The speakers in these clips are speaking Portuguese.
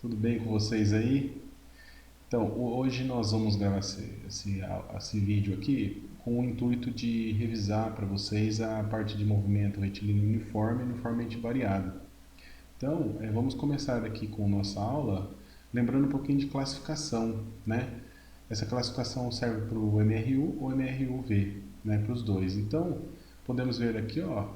Tudo bem com vocês aí? Então, hoje nós vamos gravar esse vídeo aqui com o intuito de revisar para vocês a parte de movimento retilíneo uniforme e uniformemente variado. Então, vamos começar aqui com nossa aula, lembrando um pouquinho de classificação, né? Essa classificação serve para o MRU ou MRUV, né? Para os dois. Então, podemos ver aqui, ó,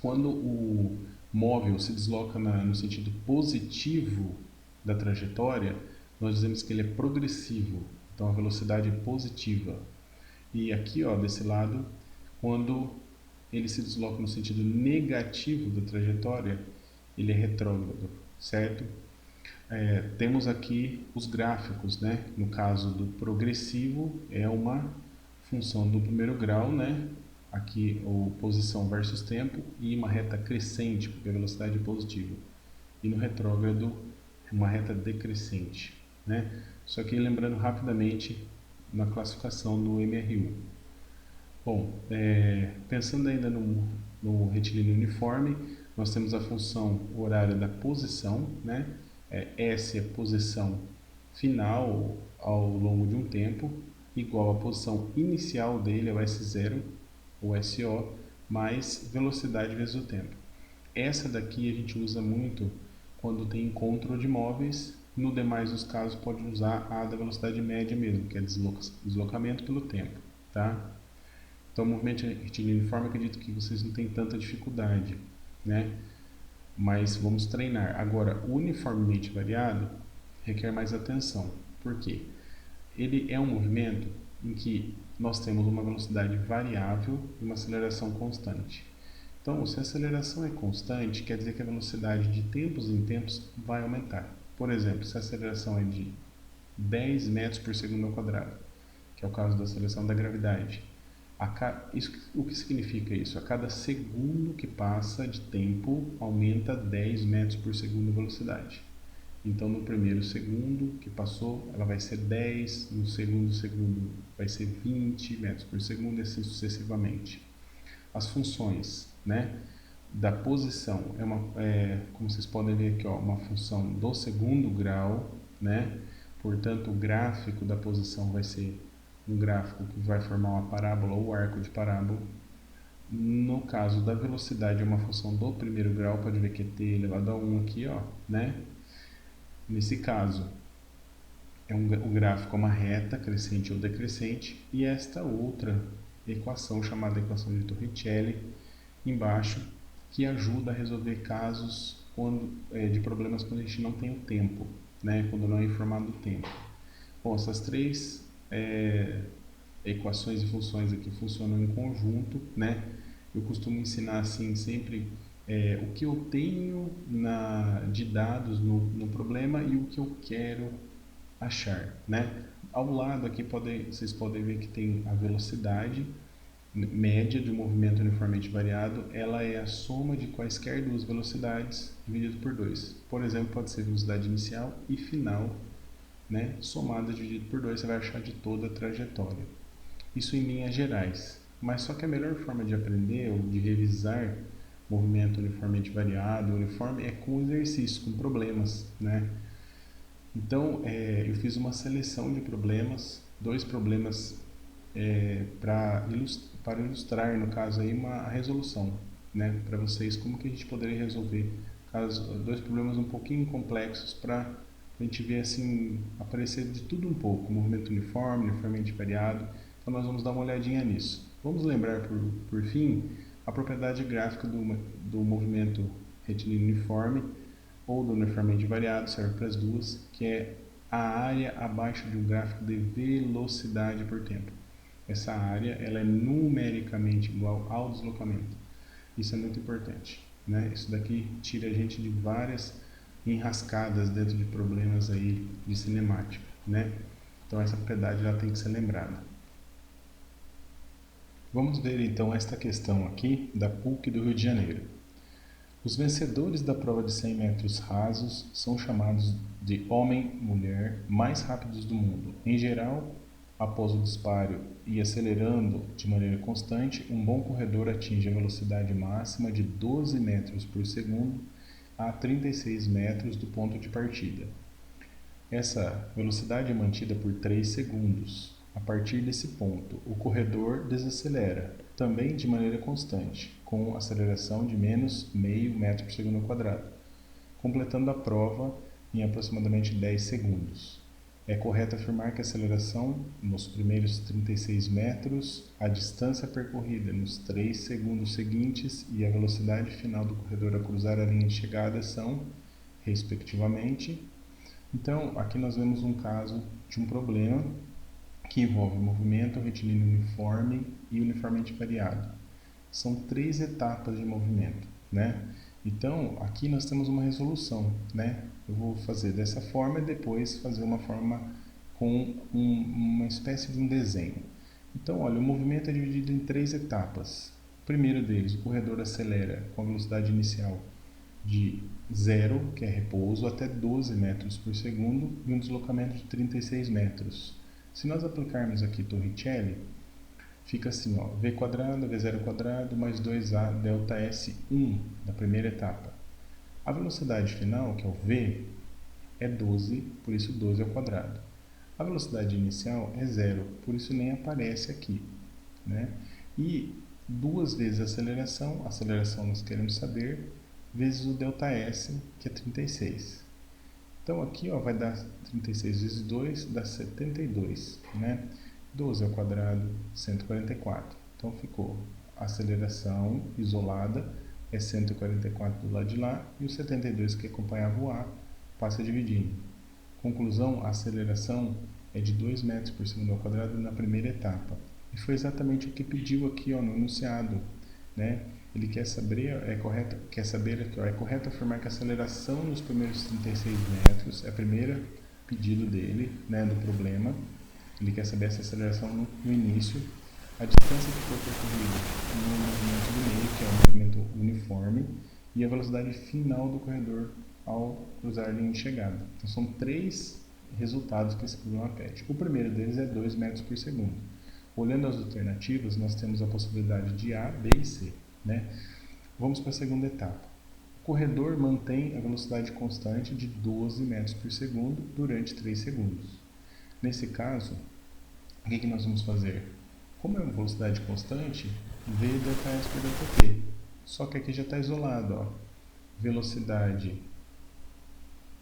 quando o móvel se desloca no sentido positivo da trajetória, nós dizemos que ele é progressivo, então a velocidade é positiva. E aqui, ó, desse lado, quando ele se desloca no sentido negativo da trajetória, ele é retrógrado, certo? Temos aqui os gráficos, né? No caso do progressivo, é uma função do primeiro grau, né? Aqui, o posição versus tempo, e uma reta crescente, porque a velocidade é positiva. E no retrógrado, uma reta decrescente, né? Só que lembrando rapidamente na classificação do MRU. Bom, pensando ainda no retilíneo uniforme, nós temos a função horária da posição, né? S é a posição final ao longo de um tempo, igual à posição inicial dele, é o S0, o SO, mais velocidade vezes o tempo. Essa daqui a gente usa muito quando tem encontro de móveis. No demais dos casos pode usar a da velocidade média mesmo, que é deslocamento pelo tempo, tá? Então, o movimento retilíneo uniforme, acredito que vocês não têm tanta dificuldade, né? Mas vamos treinar. Agora, o uniformemente variado requer mais atenção. Por quê? Ele é um movimento em que nós temos uma velocidade variável e uma aceleração constante. Então, se a aceleração é constante, quer dizer que a velocidade de tempos em tempos vai aumentar. Por exemplo, se a aceleração é de 10 metros por segundo ao quadrado, que é o caso da aceleração da gravidade, o que significa isso? A cada segundo que passa de tempo, aumenta 10 metros por segundo a velocidade. Então, no primeiro segundo que passou, ela vai ser 10, no segundo segundo vai ser 20 metros por segundo, e assim sucessivamente. As funções, né, da posição, como vocês podem ver aqui, ó, uma função do segundo grau, né? Portanto, o gráfico da posição vai ser um gráfico que vai formar uma parábola ou arco de parábola. No caso da velocidade, é uma função do primeiro grau, pode ver que é t elevado a 1 aqui, ó, né? Nesse caso, o gráfico é uma reta crescente ou decrescente, e esta outra equação, chamada equação de Torricelli, embaixo, que ajuda a resolver casos de problemas quando a gente não tem o tempo, né? Quando não é informado o tempo. Bom, essas três equações e funções aqui funcionam em conjunto, né? Eu costumo ensinar assim sempre o que eu tenho de dados no problema e o que eu quero achar, né? Ao lado aqui vocês podem ver que tem a velocidade média de um movimento uniformemente variado. Ela é a soma de quaisquer duas velocidades dividido por 2. Por exemplo, pode ser velocidade inicial e final, né? Somada dividido por 2, você vai achar de toda a trajetória. Isso em linhas gerais. Mas só que a melhor forma de aprender ou de revisar movimento uniformemente variado, uniforme, é com exercícios, com problemas, né? Então, eu fiz uma seleção de problemas, dois problemas para ilustrar, no caso aí, a resolução, né? Para vocês, como que a gente poderia resolver dois problemas um pouquinho complexos para a gente ver assim, aparecer de tudo um pouco, movimento uniforme, uniformemente variado. Então nós vamos dar uma olhadinha nisso. Vamos lembrar, por fim, a propriedade gráfica do movimento retilíneo uniforme ou do uniformemente variado, serve para as duas, que é a área abaixo de um gráfico de velocidade por tempo. Essa área ela é numericamente igual ao deslocamento. Isso é muito importante, né? Isso daqui tira a gente de várias enrascadas dentro de problemas aí de cinemática, né? Então essa propriedade ela tem que ser lembrada. Vamos ver então esta questão aqui da PUC do Rio de Janeiro. Os vencedores da prova de 100 metros rasos são chamados de homem-mulher mais rápidos do mundo. Em geral, após o disparo e acelerando de maneira constante, um bom corredor atinge a velocidade máxima de 12 metros por segundo a 36 metros do ponto de partida. Essa velocidade é mantida por 3 segundos. A partir desse ponto, o corredor desacelera, também de maneira constante, com aceleração de menos meio metro por segundo ao quadrado, completando a prova em aproximadamente 10 segundos. É correto afirmar que a aceleração nos primeiros 36 metros, a distância percorrida nos 3 segundos seguintes e a velocidade final do corredor a cruzar a linha de chegada são, respectivamente. Então, aqui nós vemos um caso de um problema que envolve movimento retilíneo uniforme e uniformemente variado. São 3 etapas de movimento, né? Então, aqui nós temos uma resolução, né? Eu vou fazer dessa forma e depois fazer uma forma com uma espécie de um desenho. Então, olha, o movimento é dividido em 3 etapas. O primeiro deles, o corredor acelera com a velocidade inicial de 0, que é repouso, até 12 metros por segundo e um deslocamento de 36 metros. Se nós aplicarmos aqui Torricelli, fica assim, ó, v quadrado, v0 quadrado, mais 2a delta S1 da primeira etapa. A velocidade final, que é o v, é 12, por isso 12 ao quadrado. A velocidade inicial é 0, por isso nem aparece aqui, né? E 2 vezes a aceleração nós queremos saber, vezes o ΔS, que é 36. Então aqui, ó, vai dar 36 vezes 2, dá 72, né? 12 ao quadrado, 144. Então ficou a aceleração isolada, é 144 do lado de lá, e o 72 que acompanhava o A passa dividindo. Conclusão, a aceleração é de 2 metros por segundo ao quadrado na primeira etapa. E foi exatamente o que pediu aqui, ó, no enunciado, né? Ele quer saber, é correto afirmar que a aceleração nos primeiros 36 metros é o primeiro pedido dele, né, do problema. Ele quer saber essa aceleração no início, a distância que foi percorrida no movimento do meio, que é o movimento uniforme, e a velocidade final do corredor ao cruzar a linha de chegada. Então são 3 resultados que esse problema pede. O primeiro deles é 2 metros por segundo. Olhando as alternativas, nós temos a possibilidade de A, B e C, né? Vamos para a segunda etapa. O corredor mantém a velocidade constante de 12 metros por segundo durante 3 segundos. Nesse caso, o que nós vamos fazer? Como é uma velocidade constante, V ΔS por ΔT. Só que aqui já está isolado, ó. Velocidade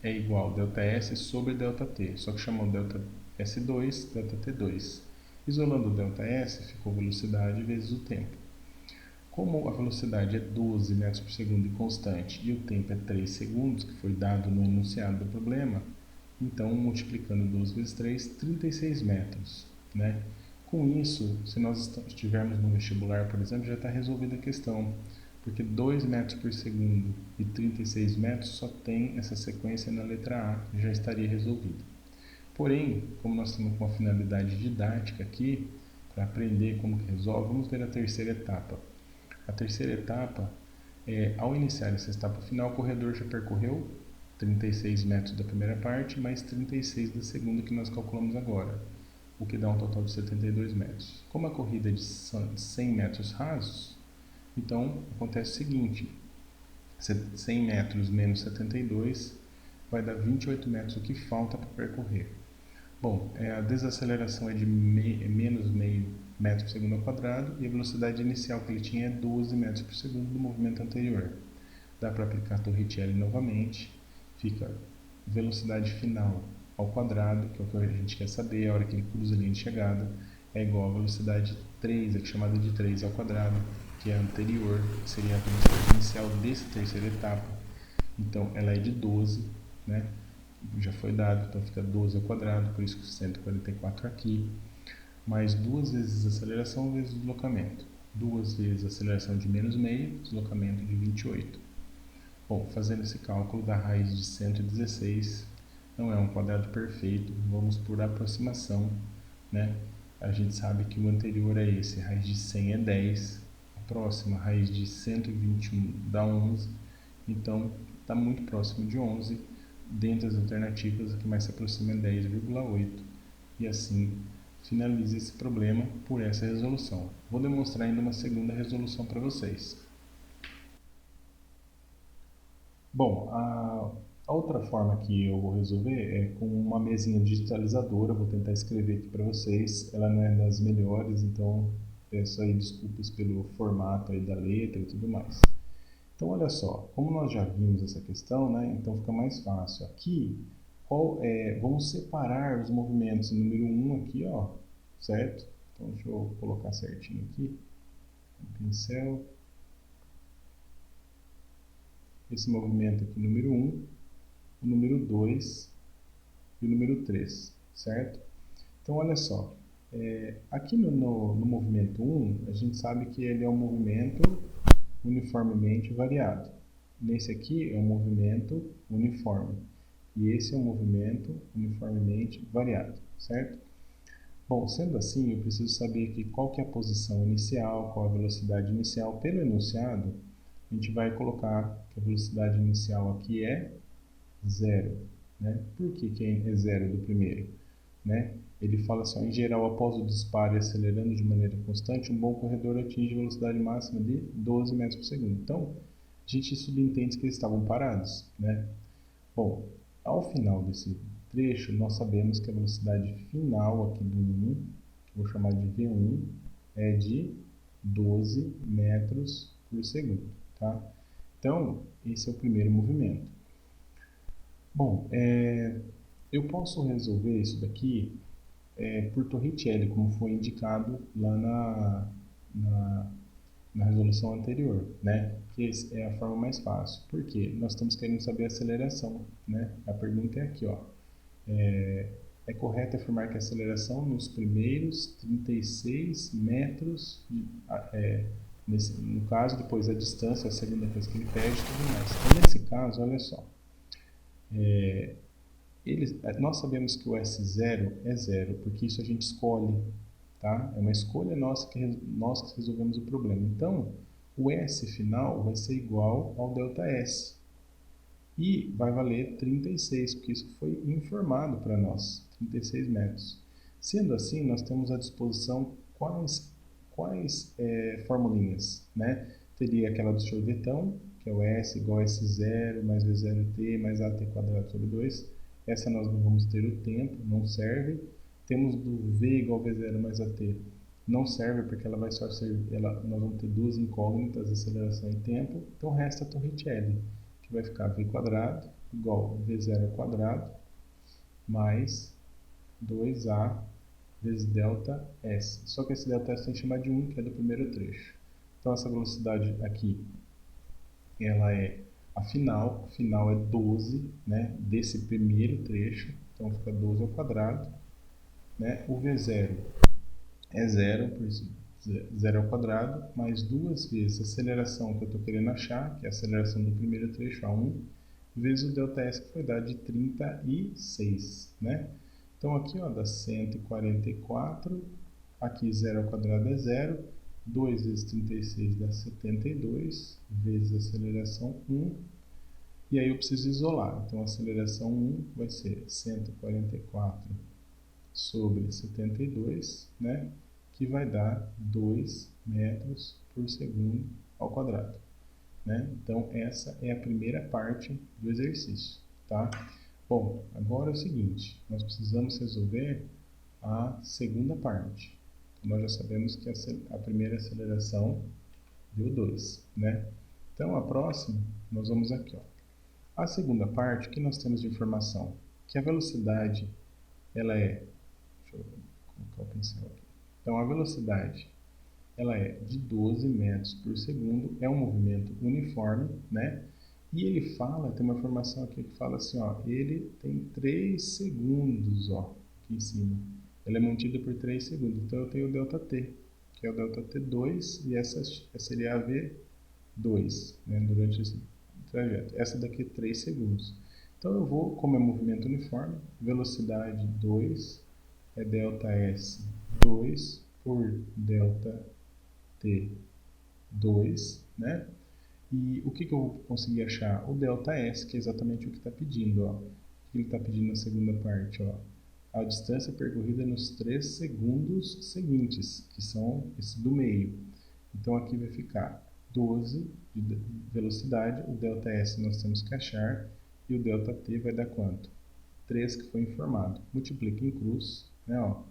é igual a ΔS sobre ΔT, só que chamou ΔS2, ΔT2. Isolando o ΔS, ficou velocidade vezes o tempo. Como a velocidade é 12 metros por segundo e constante e o tempo é 3 segundos, que foi dado no enunciado do problema, então multiplicando 12 vezes 3, 36 metros, né? Com isso, se nós estivermos no vestibular, por exemplo, já está resolvida a questão, porque 2 metros por segundo e 36 metros só tem essa sequência na letra A, já estaria resolvido. Porém, como nós temos uma finalidade didática aqui, para aprender como que resolve, vamos ver a terceira etapa. A terceira etapa, ao iniciar essa etapa final, o corredor já percorreu 36 metros da primeira parte, mais 36 da segunda que nós calculamos agora, o que dá um total de 72 metros. Como a corrida é de 100 metros rasos, então acontece o seguinte, 100 metros menos 72 vai dar 28 metros, o que falta para percorrer. Bom, a desaceleração é de menos meio metro por segundo ao quadrado e a velocidade inicial que ele tinha é 12 metros por segundo do movimento anterior. Dá para aplicar Torricelli novamente, fica velocidade final ao quadrado, que é o que a gente quer saber, a hora que ele cruza a linha de chegada, é igual a velocidade 3, aqui chamada de 3 ao quadrado, que é a anterior, que seria a velocidade inicial dessa terceira etapa. Então, ela é de 12, né? Já foi dado, então fica 12 ao quadrado, por isso que 144 aqui, mais 2 vezes a aceleração vezes o deslocamento. 2 vezes a aceleração de menos meio, deslocamento de 28. Bom, fazendo esse cálculo da raiz de 116, não é um quadrado perfeito, vamos por aproximação, né? A gente sabe que o anterior é esse, a raiz de 100 é 10, a próxima, a raiz de 121 dá 11, então está muito próximo de 11. Dentre as alternativas, a que mais se aproxima é 10,8 e assim finaliza esse problema por essa resolução. Vou demonstrar ainda uma segunda resolução para vocês. Bom, a outra forma que eu vou resolver é com uma mesinha digitalizadora. Vou tentar escrever aqui para vocês. Ela não é das melhores, então peço aí desculpas pelo formato aí da letra e tudo mais. Então, olha só, como nós já vimos essa questão, né? Então fica mais fácil. Aqui, vamos separar os movimentos. Número 1 aqui, ó, certo? Então, deixa eu colocar certinho aqui. Um pincel. Esse movimento aqui, número 1, o número 2 e o número 3, certo? Então, olha só. Aqui no movimento 1, a gente sabe que ele é um movimento uniformemente variado. Nesse aqui é um movimento uniforme. E esse é um movimento uniformemente variado, certo? Bom, sendo assim, eu preciso saber aqui qual que é a posição inicial, qual a velocidade inicial. Pelo enunciado, a gente vai colocar que a velocidade inicial aqui é zero. Né? Por que é zero do primeiro? Né? Ele fala assim, ó, em geral, após o disparo e acelerando de maneira constante, um bom corredor atinge velocidade máxima de 12 metros por segundo. Então, a gente subentende que eles estavam parados. Né? Bom, ao final desse trecho, nós sabemos que a velocidade final aqui do 1, que eu vou chamar de V1, é de 12 metros por segundo. Tá? Então, esse é o primeiro movimento. Bom, eu posso resolver isso daqui por Torricelli, como foi indicado lá na resolução anterior, né? Que é a forma mais fácil. Por quê? Nós estamos querendo saber a aceleração, né? A pergunta é aqui, ó. É correto afirmar que a aceleração nos primeiros 36 metros, no caso, depois a distância, a segunda coisa que ele pede e tudo mais. Então, nesse caso, olha só. Nós sabemos que o S0 é zero, porque isso a gente escolhe, tá? É uma escolha nossa nós que resolvemos o problema. Então, o S final vai ser igual ao ΔS. E vai valer 36, porque isso foi informado para nós, 36 metros. Sendo assim, nós temos à disposição quais formulinhas, né? Teria aquela do sorvetão, que é o S igual a S0 mais V0t mais AT quadrado sobre 2. Essa nós não vamos ter o tempo, não serve. Temos do V igual a V0 mais AT. Não serve porque ela vai só servir, nós vamos ter duas incógnitas, aceleração e tempo. Então resta a Torricelli, que vai ficar V quadrado igual a V0 ao quadrado mais 2A vezes delta S. Só que esse delta S tem que chamar de 1, que é do primeiro trecho. Então essa velocidade aqui, ela é a final é 12, né, desse primeiro trecho, então fica 12 ao quadrado, né? O V0 é 0, por isso 0 ao quadrado, mais duas vezes a aceleração que eu estou querendo achar, que é a aceleração do primeiro trecho, a 1, vezes o ΔS, que foi dado de 36, né? Então aqui, ó, dá 144, aqui 0 ao quadrado é 0, 2 vezes 36 dá 72, vezes a aceleração 1, e aí eu preciso isolar. Então a aceleração 1 vai ser 144 sobre 72, né? Que vai dar 2 metros por segundo ao quadrado. Né? Então, essa é a primeira parte do exercício. Tá? Bom, agora é o seguinte, nós precisamos resolver a segunda parte. Nós já sabemos que a primeira aceleração deu 2. Né? Então, a próxima, nós vamos aqui. Ó. A segunda parte, o que nós temos de informação? Que a velocidade, ela é... Deixa eu colocar o pincel aqui. Então, a velocidade, ela é de 12 metros por segundo, é um movimento uniforme, né? E ele fala, tem uma informação aqui que fala assim, ó, ele tem 3 segundos, ó, aqui em cima. Ele é mantido por 3 segundos. Então, eu tenho o ΔT, que é o ΔT2, e essa seria a V2, né, durante esse trajeto. Essa daqui é 3 segundos. Então, eu vou, como é movimento uniforme, velocidade 2 é ΔS 2 por ΔT2, né? E o que eu vou conseguir achar? O ΔS, que é exatamente o que está pedindo, ó. O que ele está pedindo na segunda parte, ó. A distância percorrida nos 3 segundos seguintes, que são esse do meio. Então aqui vai ficar 12 de velocidade, o ΔS nós temos que achar, e o ΔT vai dar quanto? 3 que foi informado. Multiplica em cruz, né, ó,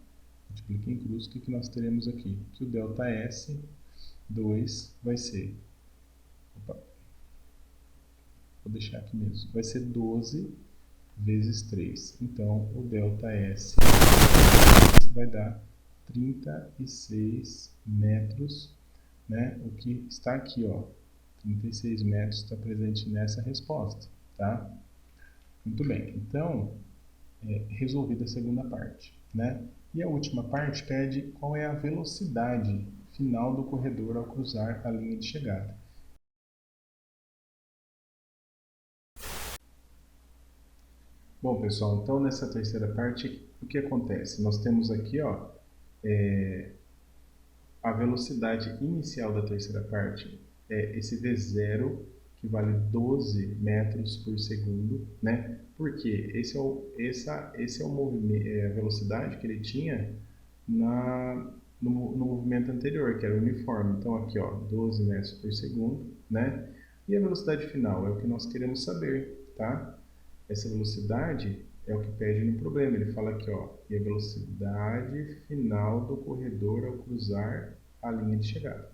multiplica em cruz, o que nós teremos aqui? Que o ΔS 2 vai ser, opa, vou deixar aqui mesmo, vai ser 12 vezes 3. Então, o ΔS vai dar 36 metros, né? O que está aqui, ó, 36 metros está presente nessa resposta, tá? Muito bem, então, resolvida a segunda parte, né? E a última parte pede qual é a velocidade final do corredor ao cruzar a linha de chegada. Bom, pessoal, então nessa terceira parte, o que acontece? Nós temos aqui, ó, a velocidade inicial da terceira parte é esse V0, que vale 12 metros por segundo, né? Porque esse é o movimento, a velocidade que ele tinha no movimento anterior, que era uniforme. Então aqui, ó, 12 metros por segundo, né? E a velocidade final é o que nós queremos saber, tá? Essa velocidade é o que pede no problema. Ele fala aqui, ó, e a velocidade final do corredor ao cruzar a linha de chegada.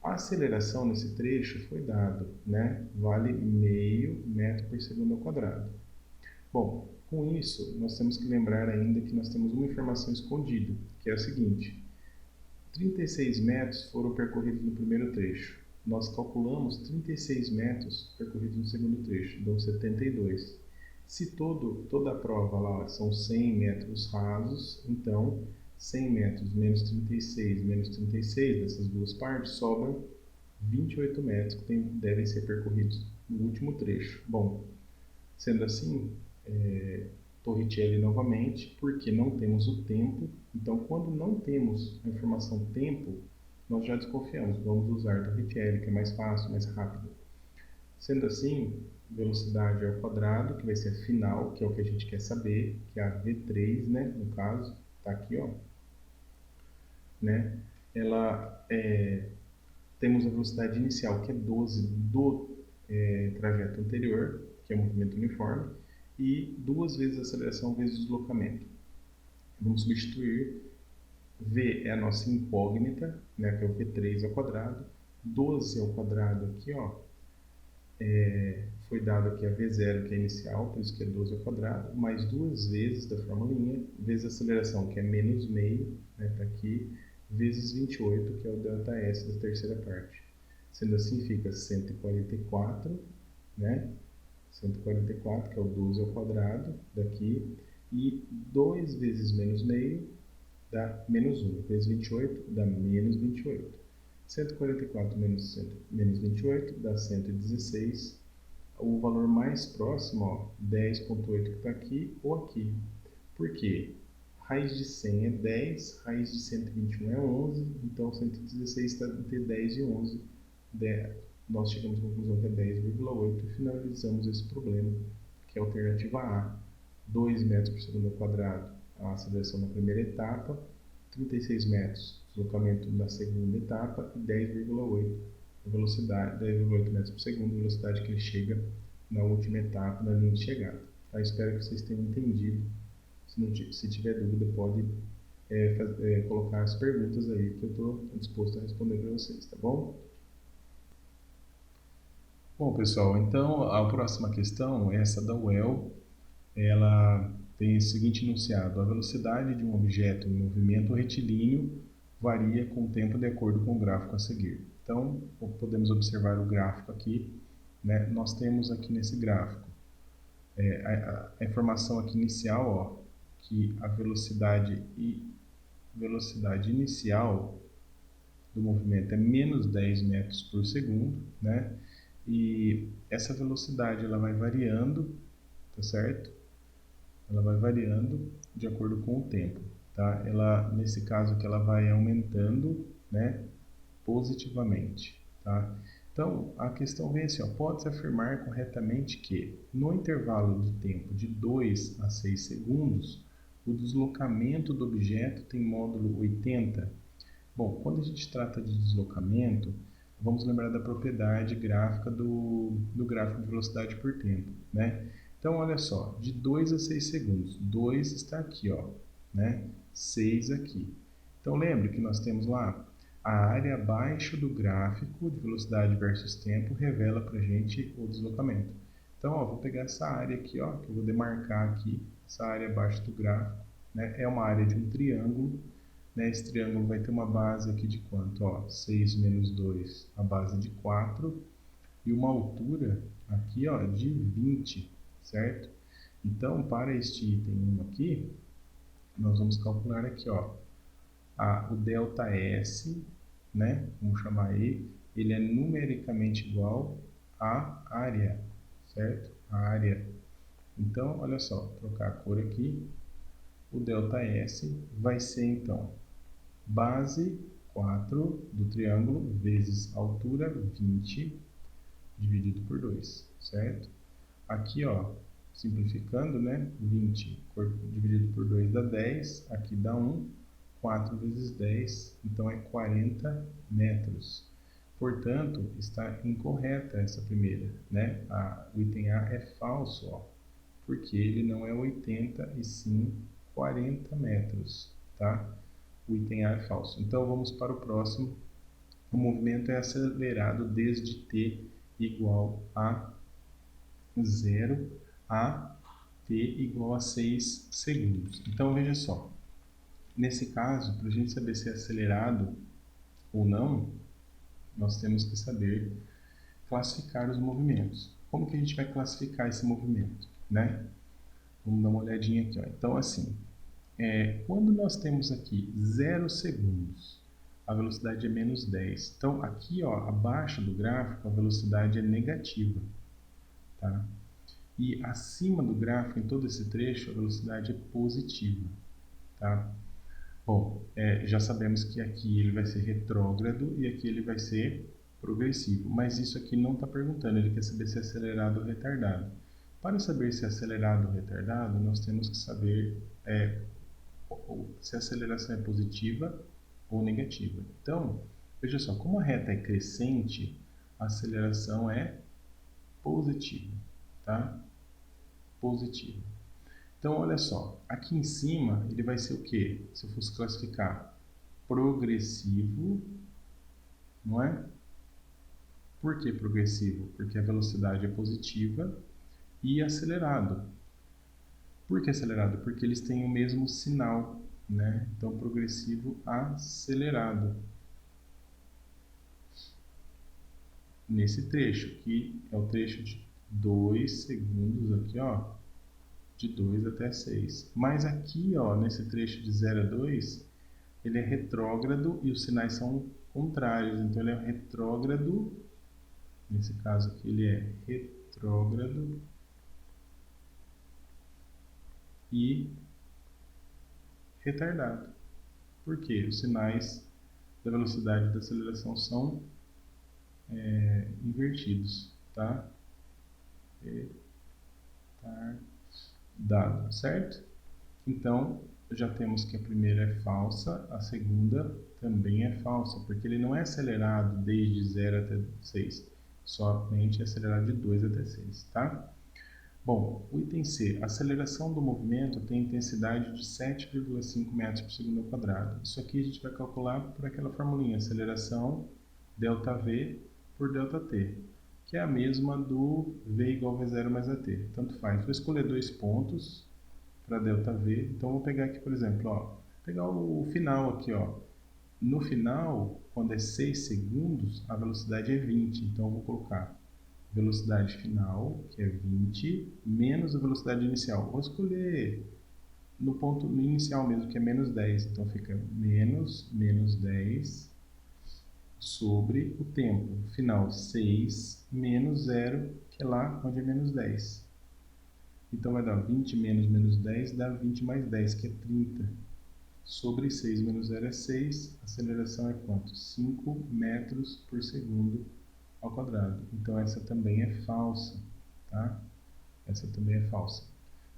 A aceleração nesse trecho foi dado, né? Vale meio metro por segundo ao quadrado. Bom, com isso, nós temos que lembrar ainda que nós temos uma informação escondida, que é a seguinte: 36 metros foram percorridos no primeiro trecho. Nós calculamos 36 metros percorridos no segundo trecho, dão 72. Se toda a prova lá são 100 metros rasos, então 100 metros menos 36 dessas duas partes sobram 28 metros que devem ser percorridos no último trecho. Bom, sendo assim, Torricelli novamente, porque não temos o tempo. Então, quando não temos a informação tempo, nós já desconfiamos. Vamos usar Torricelli, que é mais fácil, mais rápido. Sendo assim, velocidade ao quadrado, que vai ser a final, que é o que a gente quer saber, que é a V3, né, no caso, está aqui, ó, né, temos a velocidade inicial, que é 12 do trajeto anterior, que é o movimento uniforme, e 2 vezes a aceleração vezes o deslocamento. Vamos substituir, V é a nossa incógnita, né, que é o V3 ao quadrado, 12 ao quadrado aqui, ó, foi dado aqui a V0, que é inicial, por isso que é 12 ao quadrado, mais 2 vezes da formulinha, vezes a aceleração, que é menos meio, né, tá aqui, vezes 28, que é o ΔS da terceira parte. Sendo assim, fica 144, né? 144, que é o 12 ao quadrado daqui, e 2 vezes menos meio dá menos 1, vezes 28 dá menos 28. 144 menos 28 dá 116. O valor mais próximo, ó, 10,8 que está aqui ou aqui. Por quê? Raiz de 100 é 10, raiz de 121 é 11, então 116 está entre 10 e 11. Nós chegamos à conclusão que é 10,8 e finalizamos esse problema, que é a alternativa A. 2 metros por segundo ao quadrado, a aceleração na primeira etapa, 36 metros, deslocamento na segunda etapa e 10,8 velocidade, 10,8 metros por segundo, velocidade que ele chega na última etapa, na linha de chegada. Tá? Espero que vocês tenham entendido. Se tiver dúvida, pode colocar as perguntas aí que eu estou disposto a responder para vocês, tá bom? Bom, pessoal, então a próxima questão é essa da UEL. Ela tem o seguinte enunciado: a velocidade de um objeto em movimento retilíneo varia com o tempo de acordo com o gráfico a seguir. Então, podemos observar o gráfico aqui, né? Nós temos aqui nesse gráfico a informação aqui inicial, ó, que a velocidade inicial do movimento é menos 10 metros por segundo, né? E essa velocidade ela vai variando, tá certo? Ela vai variando de acordo com o tempo, tá? Ela, nesse caso aqui, ela vai aumentando, né, positivamente, tá? Então, a questão vem assim, ó, pode-se afirmar corretamente que, no intervalo de tempo de 2 a 6 segundos, o deslocamento do objeto tem módulo 80. Bom, quando a gente trata de deslocamento, vamos lembrar da propriedade gráfica do gráfico de velocidade por tempo, né? Então, olha só, de 2 a 6 segundos, 2 está aqui, ó, né? 6 aqui. Então, lembre que nós temos lá a área abaixo do gráfico de velocidade versus tempo revela para a gente o deslocamento. Então, ó, vou pegar essa área aqui, ó, que eu vou demarcar aqui, essa área abaixo do gráfico, né? É uma área de um triângulo, né? Esse triângulo vai ter uma base aqui de quanto? Ó, 6 menos 2, a base de 4, e uma altura aqui, ó, de 20, certo? Então, para este item 1 aqui, nós vamos calcular aqui, ó, o ΔS, né? Vamos chamar ele é numericamente igual à área, certo? A área. Então, olha só, trocar a cor aqui, o ΔS vai ser, então, base 4 do triângulo vezes altura 20 dividido por 2, certo? Aqui, ó, simplificando, né? 20 dividido por 2 dá 10, aqui dá 1, 4 vezes 10, então é 40 metros. Portanto, está incorreta essa primeira, né? O item A é falso, ó, porque ele não é 80 e sim 40 metros, tá? O item A é falso. Então, vamos para o próximo. O movimento é acelerado desde t igual a 0 a t igual a 6 segundos. Então, veja só. Nesse caso, para a gente saber se é acelerado ou não, nós temos que saber classificar os movimentos. Como que a gente vai classificar esse movimento, né? Vamos dar uma olhadinha aqui, ó. Então, assim, quando nós temos aqui 0 segundos, a velocidade é menos 10. Então, aqui, ó, abaixo do gráfico, a velocidade é negativa, tá? E acima do gráfico, em todo esse trecho, a velocidade é positiva, tá? Bom, já sabemos que aqui ele vai ser retrógrado e aqui ele vai ser progressivo, mas isso aqui não está perguntando, ele quer saber se é acelerado ou retardado. Para saber se é acelerado ou retardado, nós temos que saber se a aceleração é positiva ou negativa. Então, veja só, como a reta é crescente, a aceleração é positiva, tá? Positiva. Então, olha só, aqui em cima ele vai ser o quê? Se eu fosse classificar progressivo, não é? Por que progressivo? Porque a velocidade é positiva e acelerado. Por que acelerado? Porque eles têm o mesmo sinal, né? Então, progressivo acelerado. Nesse trecho, que é o trecho de 2 segundos aqui, ó, de 2 até 6. Mas aqui, ó, nesse trecho de 0 a 2, ele é retrógrado e os sinais são contrários. Então, ele é retrógrado, nesse caso aqui, ele é retrógrado e retardado. Por quê? Os sinais da velocidade e da aceleração são invertidos, tá? Retardado, certo? Então, já temos que a primeira é falsa, a segunda também é falsa, porque ele não é acelerado desde 0 até 6, somente é acelerado de 2 até 6, tá? Bom, o item C, a aceleração do movimento tem intensidade de 7,5 metros por segundo ao quadrado. Isso aqui a gente vai calcular por aquela formulinha, aceleração ΔV por ΔT, que é a mesma do V igual a V0 mais AT. Tanto faz. Vou escolher 2 pontos para ΔV. Então, vou pegar aqui, por exemplo, ó, pegar o final aqui, ó. No final, quando é 6 segundos, a velocidade é 20. Então, eu vou colocar velocidade final, que é 20, menos a velocidade inicial. Vou escolher no ponto inicial mesmo, que é menos 10. Então, fica menos 10 sobre o tempo final 6 menos 0, que é lá onde é menos 10. Então, vai dar 20 menos 10, dá 20 mais 10, que é 30. Sobre 6 menos 0 é 6, a aceleração é quanto? 5 metros por segundo ao quadrado. Então, essa também é falsa, tá? Essa também é falsa,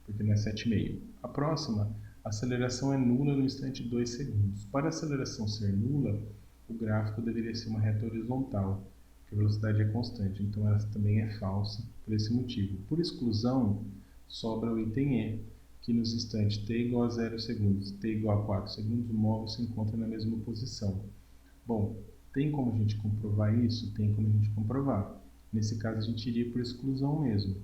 porque não é 7,5. A próxima, a aceleração é nula no instante de 2 segundos. Para a aceleração ser nula, o gráfico deveria ser uma reta horizontal. que a velocidade é constante, então ela também é falsa por esse motivo. Por exclusão, sobra o item E, que nos instantes t igual a 0 segundos, t igual a 4 segundos, o móvel se encontra na mesma posição. Bom, tem como a gente comprovar isso? Tem como a gente comprovar. Nesse caso, a gente iria por exclusão mesmo.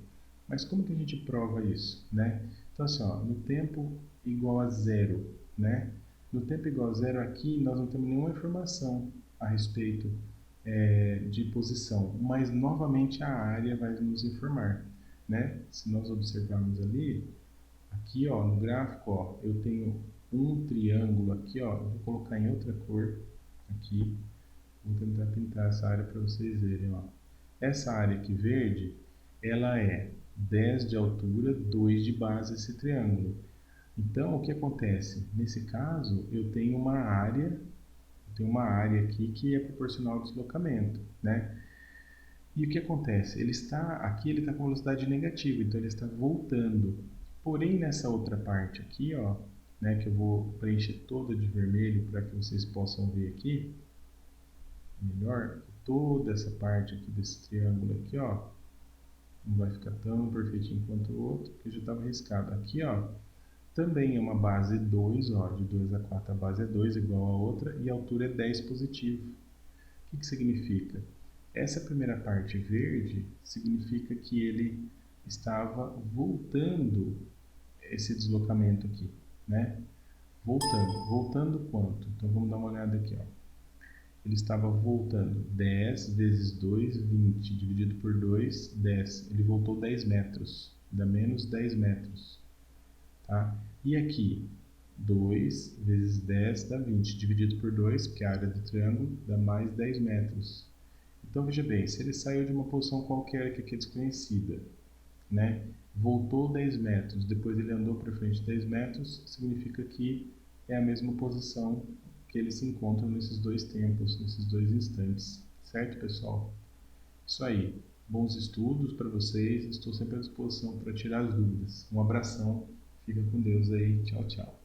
Mas como que a gente prova isso, né? Então, assim, ó, no tempo igual a zero, né? No tempo igual a zero aqui, nós não temos nenhuma informação a respeito de posição, mas novamente a área vai nos informar, né? Se nós observarmos ali, aqui, ó, no gráfico, ó, eu tenho um triângulo aqui, ó, eu vou colocar em outra cor aqui, vou tentar pintar essa área para vocês verem, ó. Essa área aqui verde, ela é 10 de altura, 2 de base esse triângulo. Então, o que acontece? Nesse caso, eu tenho uma área aqui que é proporcional ao deslocamento, né? E o que acontece? Aqui ele está com velocidade negativa, então ele está voltando. Porém, nessa outra parte aqui, ó, né, que eu vou preencher toda de vermelho para que vocês possam ver aqui, melhor, toda essa parte aqui desse triângulo aqui, ó, não vai ficar tão perfeitinho quanto o outro, que já estava riscado. Aqui, ó, também é uma base 2, ó, de 2 a 4 a base é 2, igual a outra, e a altura é 10 positivo. O que significa? Essa primeira parte verde significa que ele estava voltando esse deslocamento aqui, né? Voltando. Voltando quanto? Então vamos dar uma olhada aqui, ó. Ele estava voltando 10 vezes 2, 20, dividido por 2, 10. Ele voltou 10 metros, dá menos 10 metros. Tá? E aqui, 2 vezes 10 dá 20, dividido por 2, que é a área do triângulo, dá mais 10 metros. Então, veja bem, se ele saiu de uma posição qualquer que aqui é desconhecida, né, voltou 10 metros, depois ele andou para frente 10 metros, significa que é a mesma posição que eles se encontram nesses dois tempos, nesses dois instantes. Certo, pessoal? Isso aí. Bons estudos para vocês. Estou sempre à disposição para tirar as dúvidas. Um abração. Fica com Deus aí. Tchau, tchau.